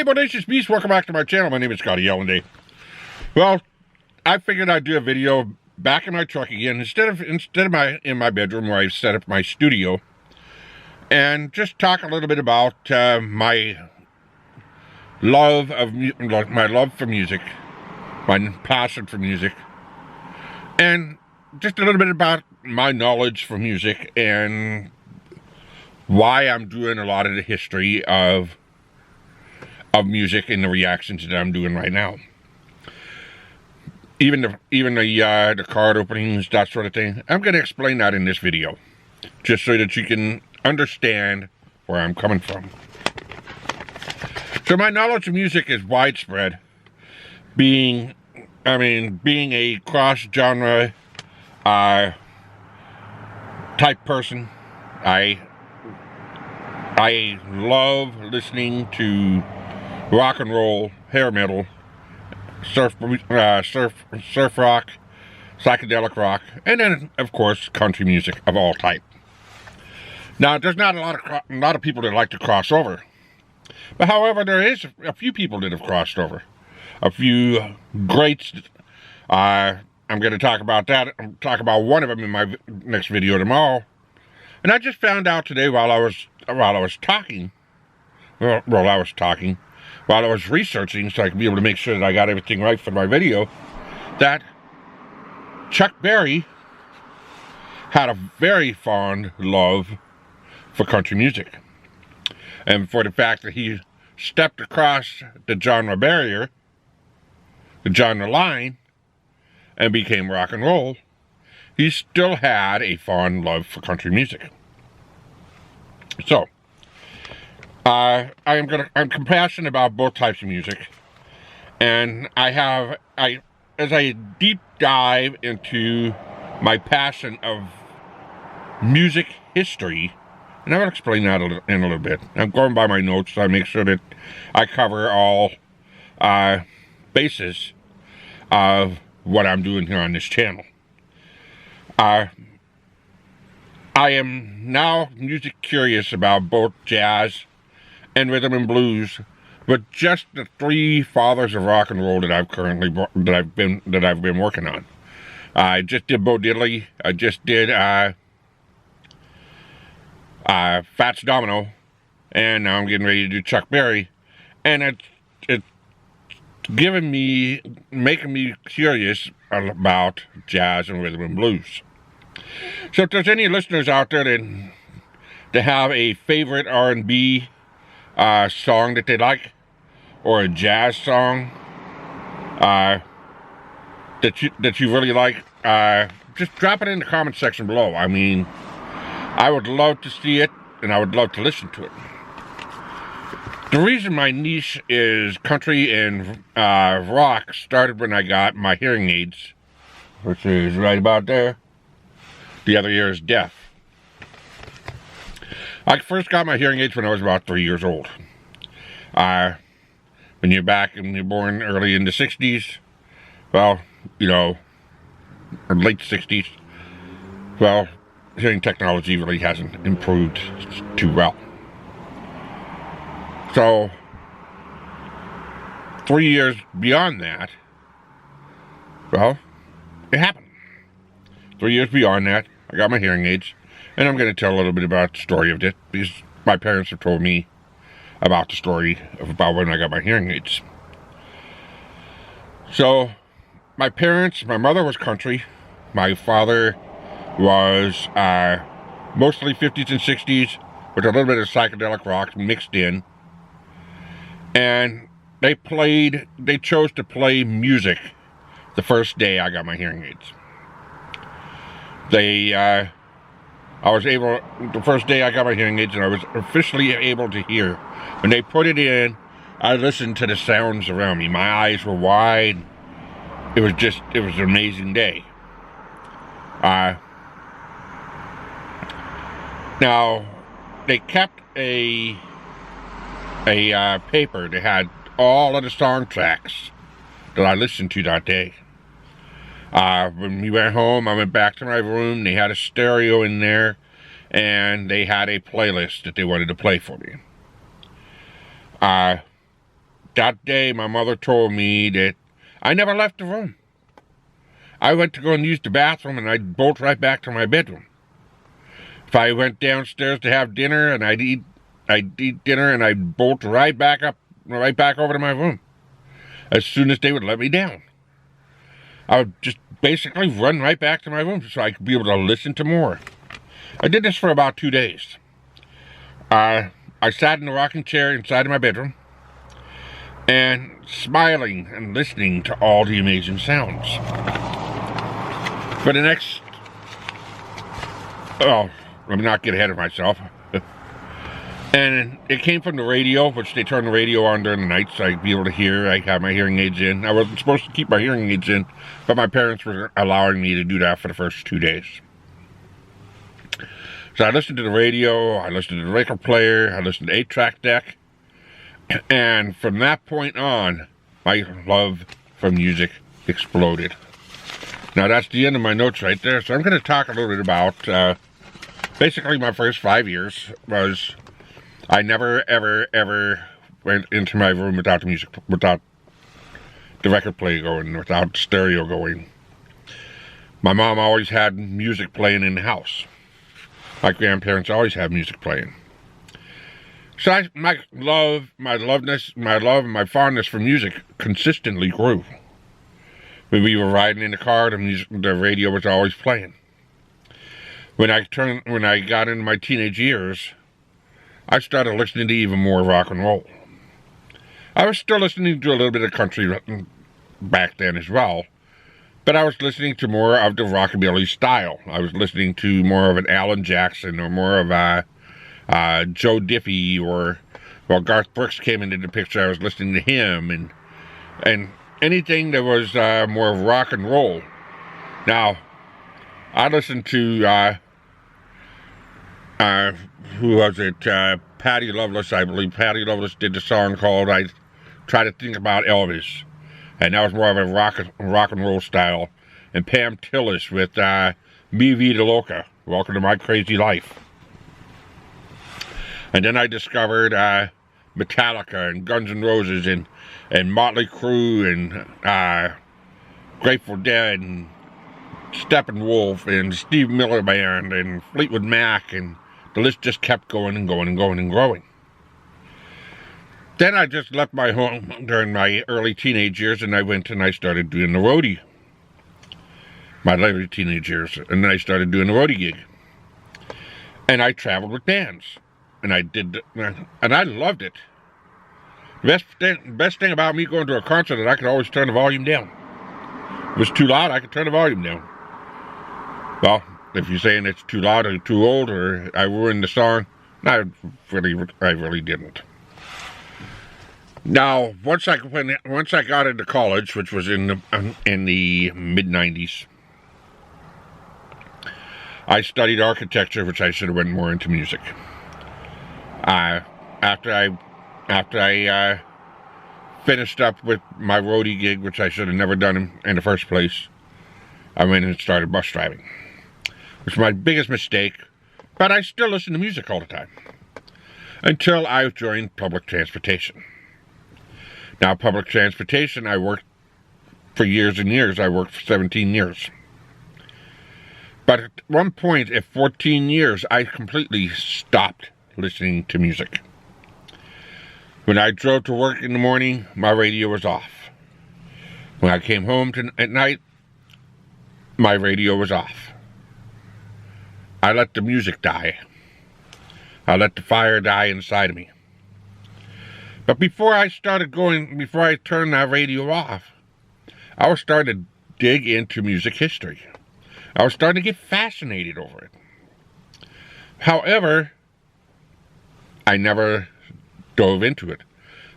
Hey, bodacious beast, welcome back to my channel. My name is ScottyAllenDay. Well, I figured I'd do a video back in my truck again, instead of in my bedroom where I set up my studio, and just talk a little bit about my love for music, my passion for music, and just a little bit about my knowledge for music and why I'm doing a lot of the history of music and the reactions that I'm doing right now. Even the card openings, that sort of thing. I'm going to explain that in this video, just so that you can understand where I'm coming from. So my knowledge of music is widespread, being a cross-genre type person. I love listening to rock and roll, hair metal, surf rock, psychedelic rock, and then of course country music of all type. Now, there's not a lot of people that like to cross over, but however, there is a few people that have crossed over, a few greats. I'm going to talk about that. Talk about one of them in my next video tomorrow. And I just found out today while I was researching, so I could be able to make sure that I got everything right for my video, that Chuck Berry had a very fond love for country music, and for the fact that he stepped across the genre barrier, the genre line, and became rock and roll, he still had a fond love for country music. So, I'm compassionate about both types of music, and as I deep dive into my passion of music history, and I will explain that in a little bit. I'm going by my notes, so I make sure that I cover all bases of what I'm doing here on this channel. I am now music curious about both jazz and rhythm and blues, but just the three fathers of rock and roll that I've been working on. I just did Bo Diddley. I just did Fats Domino, and now I'm getting ready to do Chuck Berry, and it's making me curious about jazz and rhythm and blues. So if there's any listeners out there that have a favorite R&B song that they like, or a jazz song that you really like, just drop it in the comment section below. I mean, I would love to see it, and I would love to listen to it. The reason my niche is country and rock started when I got my hearing aids, which is right about there. The other ear is deaf. I first got my hearing aids when I was about 3 years old. When you're born early in the 60s, well, or late 60s, well, hearing technology really hasn't improved too well. So, 3 years beyond that, well, it happened. 3 years beyond that, I got my hearing aids, and I'm going to tell a little bit about the story of it, because my parents have told me about the story about when I got my hearing aids. So, my mother was country, my father was mostly 50s and 60s, with a little bit of psychedelic rock mixed in, and they chose to play music the first day I got my hearing aids. The first day I got my hearing aids, and I was officially able to hear. When they put it in, I listened to the sounds around me. My eyes were wide. It was an amazing day. Now, they kept a paper that had all of the song tracks that I listened to that day. When we went home, I went back to my room. They had a stereo in there, and they had a playlist that they wanted to play for me. that day my mother told me that I never left the room. I went to go and use the bathroom and I'd bolt right back to my bedroom. If I went downstairs to have dinner and I'd eat dinner and I'd bolt right back over to my room as soon as they would let me down. I would just basically run right back to my room so I could be able to listen to more. I did this for about 2 days. I sat in the rocking chair inside of my bedroom and smiling and listening to all the amazing sounds. For the next, let me not get ahead of myself. And it came from the radio, which they turned the radio on during the night so I'd be able to hear. I had my hearing aids in. I wasn't supposed to keep my hearing aids in, but my parents were allowing me to do that for the first 2 days. So I listened to the radio, I listened to the record player, I listened to 8-track deck, and from that point on, my love for music exploded. Now that's the end of my notes right there, so I'm going to talk a little bit about, basically my first 5 years was, I never, ever went into my room without the record player going, without stereo going. My mom always had music playing in the house. My grandparents always had music playing. So my love and my fondness for music consistently grew. When we were riding in the car, the radio was always playing. When I got into my teenage years, I started listening to even more rock and roll. I was still listening to a little bit of country back then as well, but I was listening to more of the rockabilly style. I was listening to more of an Alan Jackson or more of a Joe Diffie, or Garth Brooks came into the picture. I was listening to him and anything that was more rock and roll. Now, I listened to who was it? Patty Loveless, I believe. Patty Loveless did the song called I Try to Think About Elvis. And that was more of a rock and roll style. And Pam Tillis with Mi Vida Loca, Welcome to My Crazy Life. And then I discovered Metallica and Guns N' Roses and Motley Crue and Grateful Dead and Steppenwolf and Steve Miller Band and Fleetwood Mac, and the list just kept going and going and going and growing. Then I just left my home during my early teenage years and I went and I started doing the roadie. My later teenage years. And then I started doing the roadie gig. And I traveled with bands. And I loved it. The best thing about me going to a concert is I could always turn the volume down. If it was too loud, I could turn the volume down. Well, if you're saying it's too loud or too old or I ruined the song, I really didn't. Now, once I got into college, which was in the mid-90s, I studied architecture, which I should have went more into music. After I finished up with my roadie gig, which I should have never done in the first place, I went and started bus driving, which was my biggest mistake, but I still listen to music all the time, until I joined public transportation. Now, public transportation, I worked for years and years. I worked for 17 years. But at one point, at 14 years, I completely stopped listening to music. When I drove to work in the morning, my radio was off. When I came home at night, my radio was off. I let the music die. I let the fire die inside of me. But before I turned that radio off, I was starting to dig into music history. I was starting to get fascinated over it. However, I never dove into it.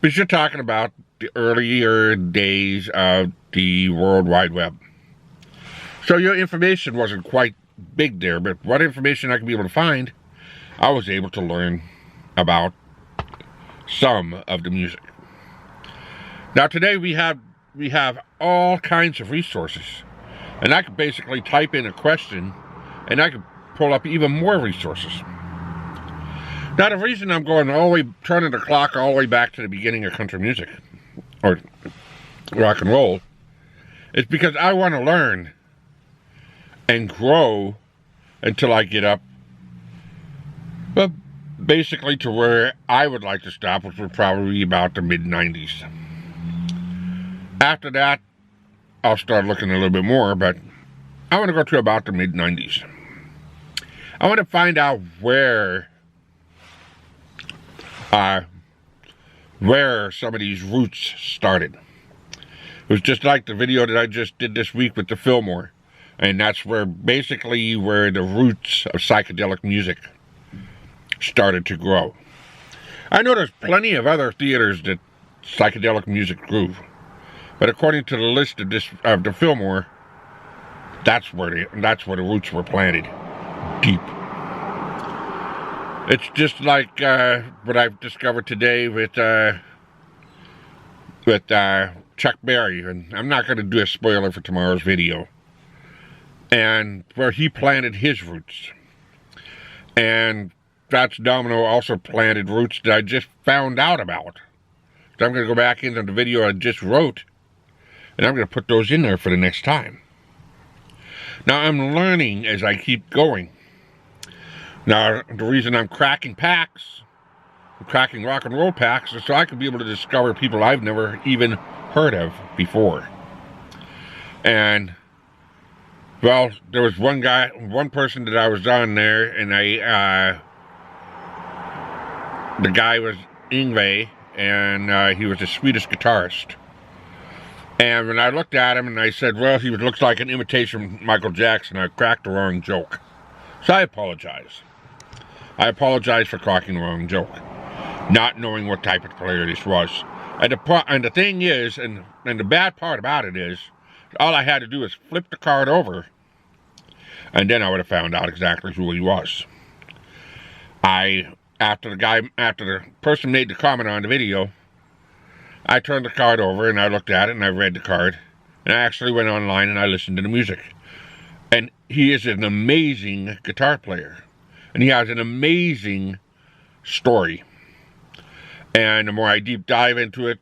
Because you're talking about the earlier days of the World Wide Web. So your information wasn't quite big there, but what information I could be able to find, I was able to learn about some of the music. Now today we have all kinds of resources, and I could basically type in a question and I could pull up even more resources. Now the reason I'm going turning the clock all the way back to the beginning of country music or rock and roll, is because I want to learn and grow until I get up, but basically to where I would like to stop, which would probably be about the mid-90s. After that, I'll start looking a little bit more, but I want to go to about the mid-90s. I want to find out where some of these roots started. It was just like the video that I just did this week with the Fillmore. And that's where basically where the roots of psychedelic music started to grow. I know there's plenty of other theaters that psychedelic music grew. But according to the list of the Fillmore, that's where the roots were planted. Deep. It's just like what I've discovered today with Chuck Berry, and I'm not going to do a spoiler for tomorrow's video, and where he planted his roots. And Fats Domino also planted roots that I just found out about. So I'm going to go back into the video I just wrote, and I'm going to put those in there for the next time. Now, I'm learning as I keep going. Now, the reason I'm cracking packs, cracking rock and roll packs, is so I can be able to discover people I've never even heard of before. And, well, there was one person that I was on there, and the guy was Yngwie, and he was a Swedish guitarist. And when I looked at him and I said, well, he looks like an imitation of Michael Jackson, I cracked the wrong joke. So I apologize. I apologize for cracking the wrong joke, not knowing what type of player this was. And the thing is, and the bad part about it is, all I had to do was flip the card over, and then I would have found out exactly who he was. After the person made the comment on the video, I turned the card over and I looked at it and I read the card, and I actually went online and I listened to the music. And he is an amazing guitar player. And he has an amazing story. And the more I deep dive into it,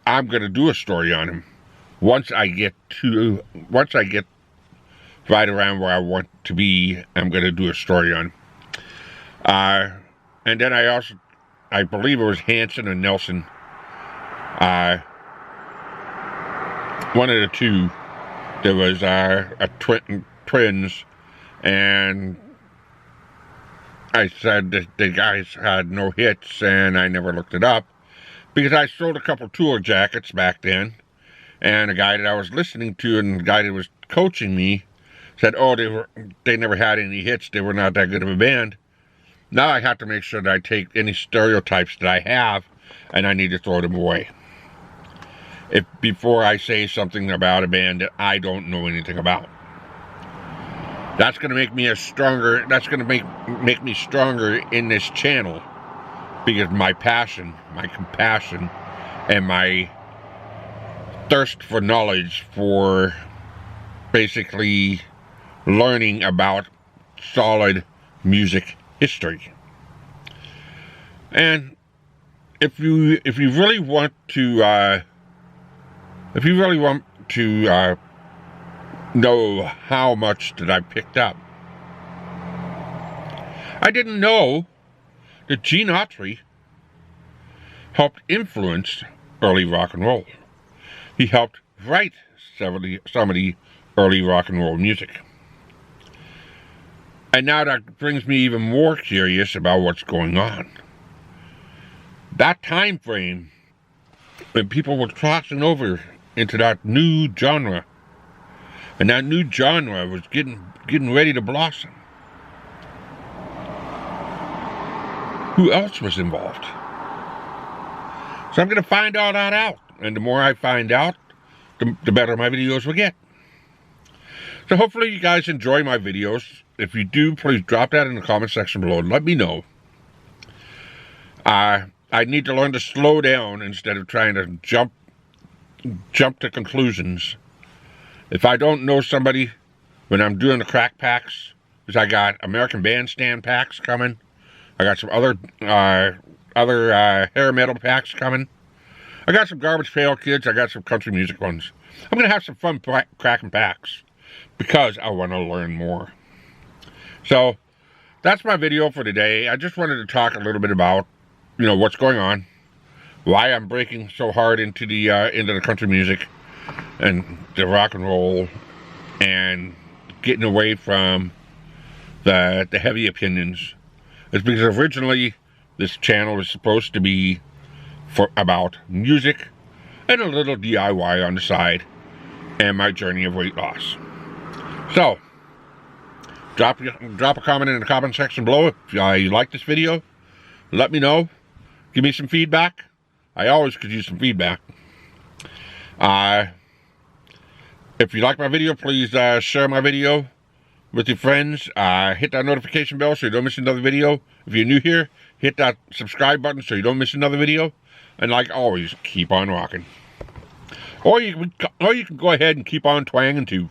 I'm going to do a story on him. Once I get right around where I want to be, I'm going to do a story on him. And then I believe it was Hanson and Nelson. One of the two. There was twins, and I said that the guys had no hits, and I never looked it up because I sold a couple tour jackets back then, and the guy that I was listening to and the guy that was coaching me said, oh, they never had any hits, they were not that good of a band. Now I have to make sure that I take any stereotypes that I have, and I need to throw them away before I say something about a band that I don't know anything about. That's going to make me that's going to make me stronger in this channel, because my passion, my compassion, and my thirst for knowledge, for basically learning about solid music history. And if you really want to know how much that I picked up, I didn't know that Gene Autry helped influence early rock and roll. He helped write some of the early rock and roll music. And now that brings me even more curious about what's going on. That time frame when people were crossing over into that new genre, and that new genre was getting ready to blossom. Who else was involved? So I'm going to find all that out, and the more I find out, the better my videos will get. So hopefully you guys enjoy my videos. If you do, please drop that in the comment section below and let me know. I need to learn to slow down instead of trying to jump to conclusions. If I don't know somebody when I'm doing the crack packs, because I got American Bandstand packs coming, I got some other hair metal packs coming, I I got some Garbage Pail Kids. I got some country music ones. I'm going to have some fun cracking packs because I want to learn more. So that's my video for today. I just wanted to talk a little bit about, you know, what's going on, why I'm breaking so hard into the country music and the rock and roll, and getting away from the heavy opinions. It's because originally this channel was supposed to be about music and a little DIY on the side and my journey of weight loss. So drop a comment in the comment section below if you like this video. Let me know. Give me some feedback. I always could use some feedback. If you like my video, please share my video with your friends. Hit that notification bell so you don't miss another video. If you're new here, hit that subscribe button so you don't miss another video. And like always, keep on rocking. Or you can go ahead and keep on twanging too.